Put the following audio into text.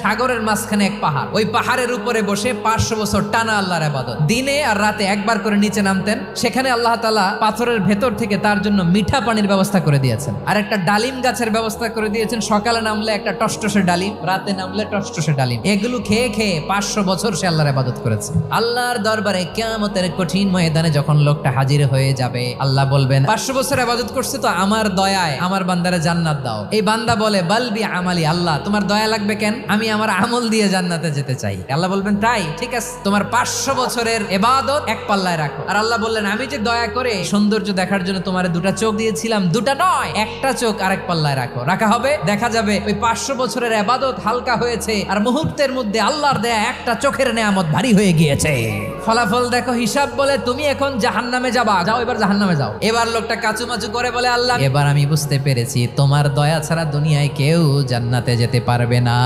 সাগরের মাঝখানে এক পাহাড়, ওই পাহাড়ের উপরে বসে 500 বছর টানা আল্লাহর ইবাদত। দিনে আর রাতে একবার করে নিচে নামতেন। সেখানে আল্লাহ তাআলা পাথরের ভেতর থেকে তার জন্য মিঠা পানির ব্যবস্থা করে দিয়েছেন, আর একটা ডালিম গাছের ব্যবস্থা করে দিয়েছেন। সকালে নামলে একটা টসটসে ডালিম, রাতে নামলে টসটসে ডালিম। এগুলো খেয়ে খেয়ে 500 বছর সে আল্লাহর ইবাদত করেছে। আল্লাহর দরবারে কিয়ামতের কঠিন ময়দানে যখন লোকটা হাজির হয়ে যাবে, আল্লাহ বলবেন 500 বছর ইবাদত করছে তো আমার দয়ায় আমার বান্দারে জান্নাত দাও। এই বান্দা বলে বালবি আমালি, আল্লাহ তোমার দয়া লাগবে কেন, আমি আমার আমল দিয়ে জান্নাতে যেতে চাই। আল্লাহ বলবেন তাই, ঠিক আছে, তোমার 500 বছরের ইবাদত এক পাল্লায় রাখো। আর আল্লাহ বললেন আমি যে দয়া করে সৌন্দর্য দেখার জন্য তোমার দুটা চোখ দিয়েছিলাম, দুটা নয় একটা চোখ আরেক পাল্লায় রাখো। রাখা হবে, দেখা যাবে ওই 500 বছরের ইবাদত হালকা হয়েছে, আর মুহূর্তের মধ্যে আল্লাহর দেয়া একটা চোখের নেয়ামত ভারী হয়ে গিয়েছে। ফলাফল দেখো, হিসাব বলে তুমি এখন জাহান্নামে যাবা, যাও এবার জাহান্নামে যাও। এবার লোকটা কাচুমাচু করে বলে আল্লাহ এবার আমি বুঝতে পেরেছি তোমার দয়া ছাড়া দুনিয়ায় কেউ জান্নাতে যেতে পারবে না।